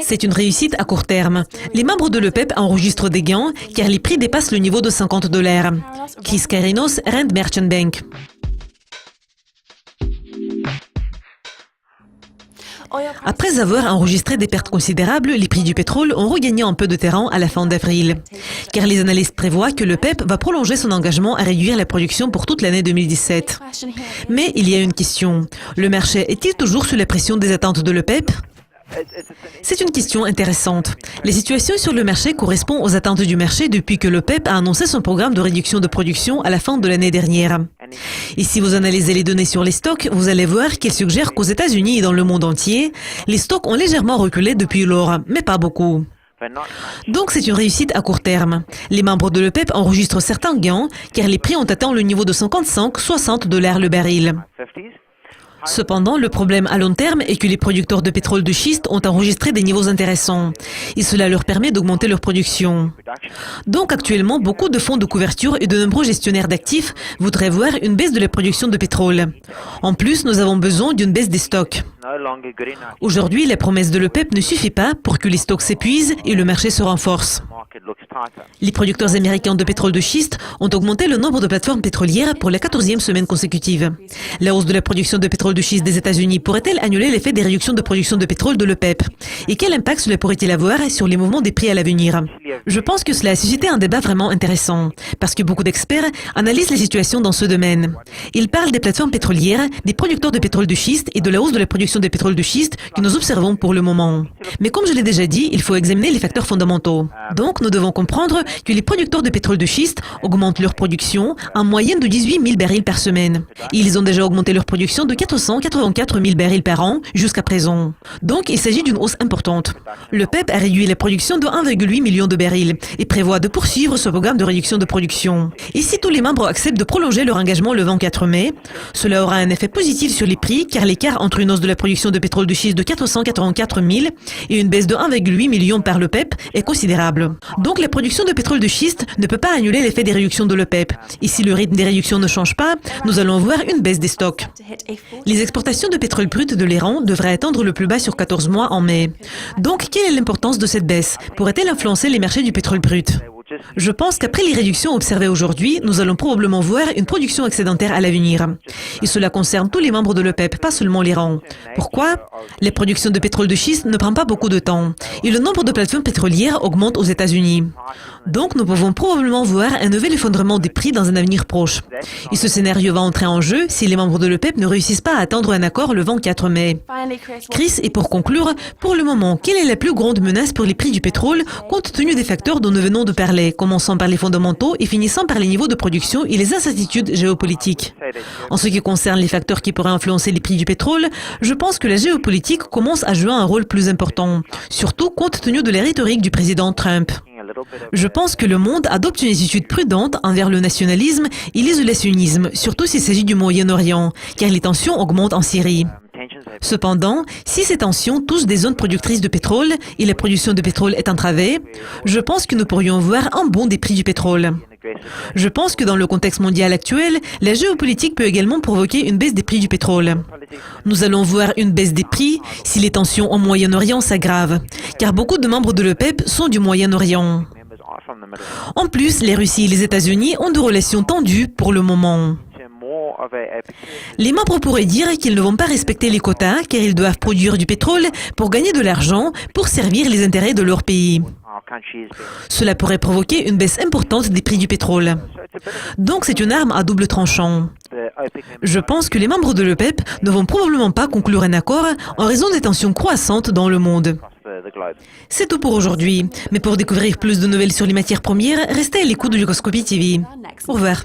C'est une réussite à court terme. Les membres de l'OPEP enregistrent des gains car les prix dépassent le niveau de $50. Chris Karinos, Rand Merchant Bank. Après avoir enregistré des pertes considérables, les prix du pétrole ont regagné un peu de terrain à la fin d'avril. Car les analystes prévoient que l'OPEP va prolonger son engagement à réduire la production pour toute l'année 2017. Mais il y a une question. Le marché est-il toujours sous la pression des attentes de l'OPEP ? C'est une question intéressante. La situation sur le marché correspond aux attentes du marché depuis que l'OPEP a annoncé son programme de réduction de production à la fin de l'année dernière. Et si vous analysez les données sur les stocks, vous allez voir qu'il suggère qu'aux États-Unis et dans le monde entier, les stocks ont légèrement reculé depuis lors, mais pas beaucoup. Donc c'est une réussite à court terme. Les membres de l'OPEP enregistrent certains gains car les prix ont atteint le niveau de $55-60 le baril. Cependant, le problème à long terme est que les producteurs de pétrole de schiste ont enregistré des niveaux intéressants et cela leur permet d'augmenter leur production. Donc actuellement, beaucoup de fonds de couverture et de nombreux gestionnaires d'actifs voudraient voir une baisse de la production de pétrole. En plus, nous avons besoin d'une baisse des stocks. Aujourd'hui, la promesse de l'OPEP ne suffit pas pour que les stocks s'épuisent et le marché se renforce. Les producteurs américains de pétrole de schiste ont augmenté le nombre de plateformes pétrolières pour la 14e semaine consécutive. La hausse de la production de pétrole de schiste des États-Unis pourrait-elle annuler l'effet des réductions de production de pétrole de l'OPEP? Et quel impact cela pourrait-il avoir sur les mouvements des prix à l'avenir? Je pense que cela a suscité un débat vraiment intéressant, parce que beaucoup d'experts analysent la situation dans ce domaine. Ils parlent des plateformes pétrolières, des producteurs de pétrole de schiste et de la hausse de la production de pétrole de schiste que nous observons pour le moment. Mais comme je l'ai déjà dit, il faut examiner les facteurs fondamentaux. Donc, nous devons comprendre que les producteurs de pétrole de schiste augmentent leur production en moyenne de 18 000 barils par semaine. Et ils ont déjà augmenté leur production de 484 000 barils par an jusqu'à présent. Donc, il s'agit d'une hausse importante. Le PEP a réduit la production de 1,8 million de barils et prévoit de poursuivre ce programme de réduction de production. Et si tous les membres acceptent de prolonger leur engagement le 24 mai, cela aura un effet positif sur les prix car l'écart entre une hausse de la production de pétrole de schiste de 484 000 et une baisse de 1,8 million par le PEP est considérable. Donc, la production de pétrole de schiste ne peut pas annuler l'effet des réductions de l'OPEP. Et si le rythme des réductions ne change pas, nous allons voir une baisse des stocks. Les exportations de pétrole brut de l'Iran devraient atteindre le plus bas sur 14 mois en mai. Donc, quelle est l'importance de cette baisse? Pourrait-elle influencer les marchés du pétrole brut? Je pense qu'après les réductions observées aujourd'hui, nous allons probablement voir une production excédentaire à l'avenir. Et cela concerne tous les membres de l'OPEP, pas seulement l'Iran. Pourquoi? La production de pétrole de schiste ne prend pas beaucoup de temps. Et le nombre de plateformes pétrolières augmente aux États-Unis. Donc, nous pouvons probablement voir un nouvel effondrement des prix dans un avenir proche. Et ce scénario va entrer en jeu si les membres de l'OPEP ne réussissent pas à atteindre un accord le 24 mai. Chris, et pour conclure, pour le moment, quelle est la plus grande menace pour les prix du pétrole compte tenu des facteurs dont nous venons de parler, commençant par les fondamentaux et finissant par les niveaux de production et les incertitudes géopolitiques? En ce qui concerne les facteurs qui pourraient influencer les prix du pétrole, je pense que la géopolitique commence à jouer un rôle plus important, surtout compte tenu de la rhétorique du président Trump. Je pense que le monde adopte une attitude prudente envers le nationalisme et l'isolationnisme, surtout s'il s'agit du Moyen-Orient, car les tensions augmentent en Syrie. Cependant, si ces tensions touchent des zones productrices de pétrole et la production de pétrole est entravée, je pense que nous pourrions voir un bond des prix du pétrole. Je pense que dans le contexte mondial actuel, la géopolitique peut également provoquer une baisse des prix du pétrole. Nous allons voir une baisse des prix si les tensions au Moyen-Orient s'aggravent, car beaucoup de membres de l'OPEP sont du Moyen-Orient. En plus, la Russie et les États-Unis ont des relations tendues pour le moment. Les membres pourraient dire qu'ils ne vont pas respecter les quotas car ils doivent produire du pétrole pour gagner de l'argent pour servir les intérêts de leur pays. Cela pourrait provoquer une baisse importante des prix du pétrole. Donc c'est une arme à double tranchant. Je pense que les membres de l'OPEP ne vont probablement pas conclure un accord en raison des tensions croissantes dans le monde. C'est tout pour aujourd'hui. Mais pour découvrir plus de nouvelles sur les matières premières, restez à l'écoute de Yugoskopie TV. Au revoir.